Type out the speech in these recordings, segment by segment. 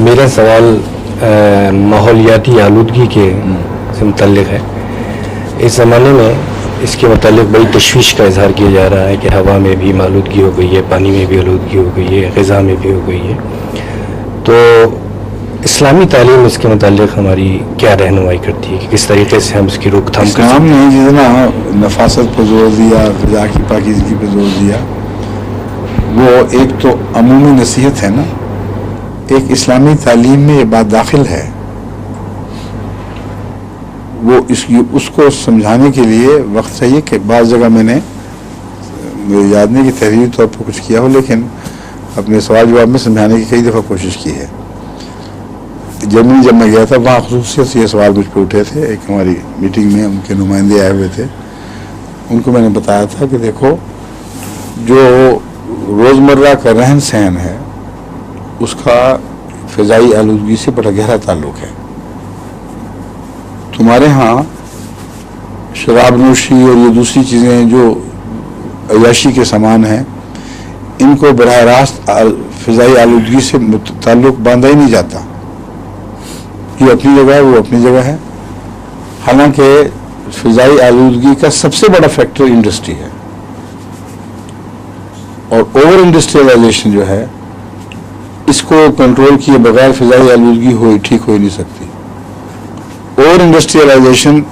मेरा सवाल माहौलियाती आलूदगी के से मुतल्लिक़ है। इस ज़माने में इसके मुतल्लिक़ बड़ी तशवीश का इजहार किया जा रहा है कि हवा में भी आलूदगी हो गई है, पानी में भी आलूदगी हो गई है, ग़िज़ा में भी हो गई है। तो इस्लामी तालीम इसके मुतल्लिक़ हमारी क्या रहनुमाई करती है कि किस तरीके से हम इसकी रोकथाम कर सकते हैं? इस्लाम ने जितना नफासत पर जोर दिया, ग़िज़ा की पाकीज़गी पर जोर दिया, वो एक तो अमूमी नसीहत है ना, एक इस्लामी तालीम में ये बात दाखिल है। वो उसको समझाने के लिए वक्त चाहिए कि बाज़ जगह मैंने मुझे याद नहीं कि तहरीरी तौर पर कुछ किया हो, लेकिन अपने सवाल जवाब में समझाने की कई दफ़ा कोशिश की है। जर्मनी जब मैं गया था, वहाँ ख़ुसूसियत से ये सवाल मुझ पर उठे थे। एक हमारी मीटिंग में उनके नुमाइंदे आए हुए थे, उनको मैंने बताया था कि देखो, जो रोज़मर्रा का रहन सहन है उसका फ़िज़ाई आलूदगी से बड़ा गहरा ताल्लुक़ है। तुम्हारे यहाँ शराब नोशी और ये दूसरी चीज़ें जो अयाशी के समान हैं, इनको बराह रास्त फ़िज़ाई आलूदगी से ताल्लुक़ बांधा ही नहीं जाता। ये अपनी जगह है, वो अपनी जगह है। हालांकि फ़िज़ाई आलूदगी का सबसे बड़ा फैक्टर इंडस्ट्री है, और ओवर इंडस्ट्रियलाइजेशन जो है, इसको कंट्रोल किए बगैर फ़िज़ाई आलूदगी ठीक हो ही नहीं सकती। ओवर इंडस्ट्रियलाइजेशन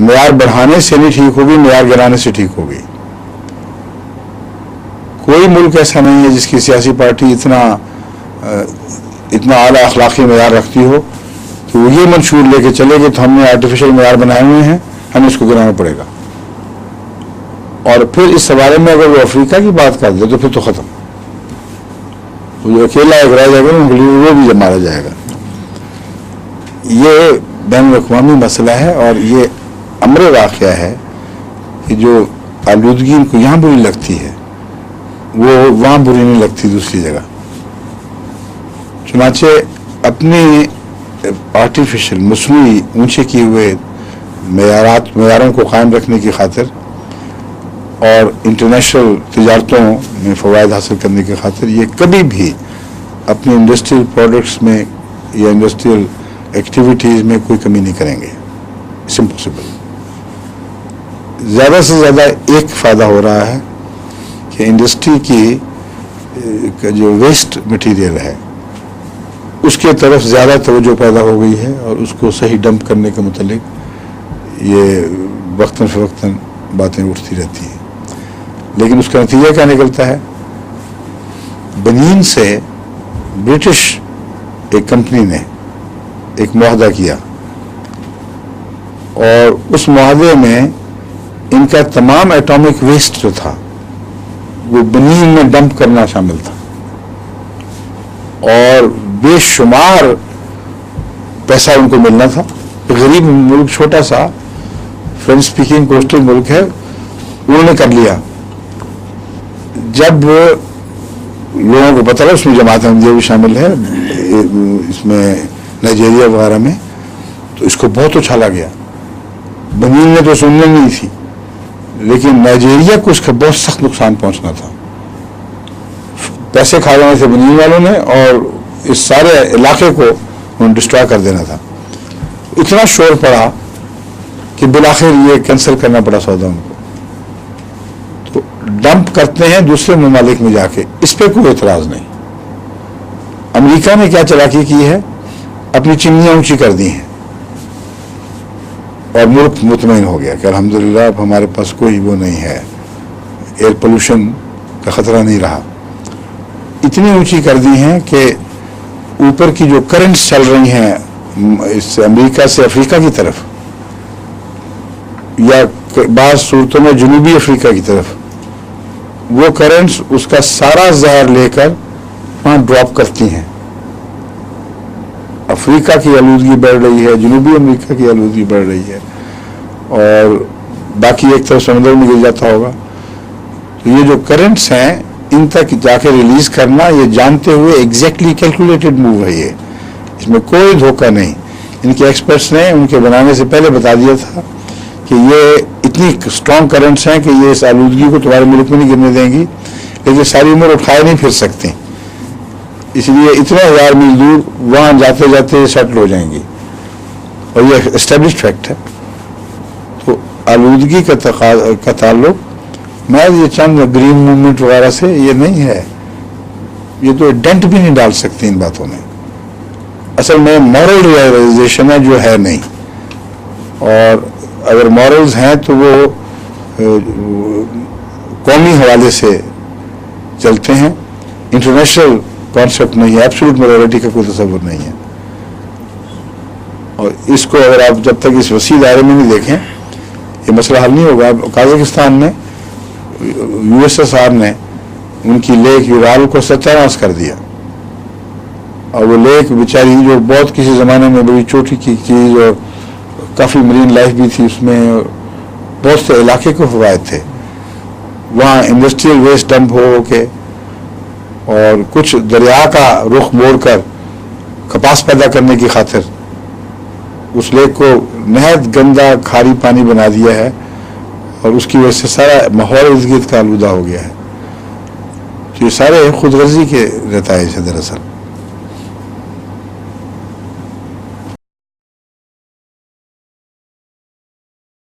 मेयार बढ़ाने से नहीं ठीक होगी, मेयार गिराने से ठीक होगी। कोई मुल्क ऐसा नहीं है जिसकी सियासी पार्टी इतना आला अखलाकी मेयार रखती हो कि वो ये मंशूर लेके चले कि तो हमने आर्टिफिशियल मेयार बनाए हुए हैं, हमें इसको गिराना पड़ेगा। और फिर इस सवाल में अगर वो अफ्रीका की बात कर दे तो फिर तो ख़त्म। वो जो अकेला एक रह जाएगा वो भी जब मारा जाएगा। ये बैनुल-अक़वामी मसला है, और ये अमर वाक़या है कि जो आलूदगी इनको यहाँ बुरी लगती है वो वहाँ बुरी नहीं लगती दूसरी जगह। चुनाचे अपनी आर्टिफिशियल मसनूई ऊंचे किए हुए मेयारों को कायम रखने की खातिर और इंटरनेशनल तिजारतों में फ़वायद हासिल करने की खातिर ये कभी भी अपने इंडस्ट्रियल प्रोडक्ट्स में या इंडस्ट्रियल एक्टिविटीज़ में कोई कमी नहीं करेंगे। It's impossible. ज़्यादा से ज़्यादा एक फ़ायदा हो रहा है कि इंडस्ट्री की जो वेस्ट मटेरियल है उसके तरफ ज़्यादा तवज्जो पैदा हो गई है, और उसको सही डंप करने के मुतालिक ये वक्तन फ़वक्तन बातें उठती रहती हैं। लेकिन उसका नतीजा क्या निकलता है? बनीन से ब्रिटिश एक कंपनी ने एक मुआहदा किया, और उस मुआहदे में इनका तमाम एटॉमिक वेस्ट जो था वो बनीन में डंप करना शामिल था, और बेशुमार पैसा उनको मिलना था। गरीब मुल्क, छोटा सा फ्रेंच स्पीकिंग कोस्टल मुल्क है, उन्होंने कर लिया। जब लोगों को पता लगा, उसमें जमात अहमदिया भी शामिल है, इसमें नाइजीरिया वगैरह में, तो इसको बहुत उछाला गया। बनीन ने तो सुनने नहीं थी, लेकिन नाइजीरिया को इसका बहुत सख्त नुकसान पहुंचना था। पैसे खा लेने थे बनीन वालों ने, और इस सारे इलाके को उन्होंने डिस्ट्रॉय कर देना था। इतना शोर पड़ा कि बिलाखिर ये कैंसिल करना पड़ा सौदा उनको। तो डंप करते हैं दूसरे ममालिक में जाके, इस पर कोई एतराज़ नहीं। अमेरिका ने क्या चालाकी की है, अपनी चिमनियाँ ऊंची कर दी हैं, और मुल्क मुतमईन हो गया कि अल्हम्दुलिल्लाह अब हमारे पास कोई वो नहीं है, एयर पोल्यूशन का ख़तरा नहीं रहा। इतनी ऊंची कर दी हैं कि ऊपर की जो करंट्स चल रही हैं इस अमेरिका से अफ्रीका की तरफ, या बाज़ सूरतों में जनूबी अफ्रीका की तरफ, वो करंट्स उसका सारा ज़हर लेकर वहाँ ड्रॉप करती हैं। अफ्रीका की आलूदगी बढ़ रही है, जनूबी अमेरिका की आलूदगी बढ़ रही है, और बाकी एक तरफ समुद्र में गिर जाता होगा। तो ये जो करंट्स हैं, इन तक जाके रिलीज करना, ये जानते हुए एग्जैक्टली कैलकुलेटेड मूव है ये, इसमें कोई धोखा नहीं। इनके एक्सपर्ट्स ने उनके बनाने से पहले बता दिया था कि ये इतनी स्ट्रॉन्ग करंट्स हैं कि ये इस आलूदगी को तुम्हारे मुल्क में नहीं गिरने देंगी, लेकिन सारी उम्र उठाए नहीं फिर सकते। इसलिए इतने 1000 मील दूर वहाँ जाते जाते सेटल हो जाएंगी, और ये एस्टेब्लिश्ड फैक्ट है। तो आलूदगी का ताल्लुक मैं ये चंद ग्रीन मूवमेंट वगैरह से ये नहीं है, ये तो डेंट भी नहीं डाल सकती इन बातों में। असल में मॉरल रियलाइजेशन है जो है नहीं, और अगर मॉरल्स हैं तो वो कौमी हवाले से चलते हैं, इंटरनेशनल कॉन्सेप्ट नहीं है, एब्सोल्यूट मॉरलिटी का कोई तस्वर नहीं है। और इसको अगर आप जब तक इस वसी दायरे में नहीं देखें ये मसला हल नहीं होगा। काजाकिस्तान ने, यूएसएसआर ने उनकी लेक यूराल को सत्यानाश कर दिया, और वो लेक बेचारी जो बहुत किसी ज़माने में बड़ी चोटी की चीज़ और काफ़ी मरीन लाइफ भी थी उसमें, और बहुत से इलाके को फवायद थे। वहाँ इंडस्ट्रियल वेस्ट डंप हो के और कुछ दरिया का रुख मोड़कर कपास पैदा करने की खातिर उस लेक को नहायत गंदा खारी पानी बना दिया है, और उसकी वजह से सारा माहौल इर्द गिर्द का आलूदा हो गया है। तो ये सारे खुदगर्जी के नताइज है दरअसल।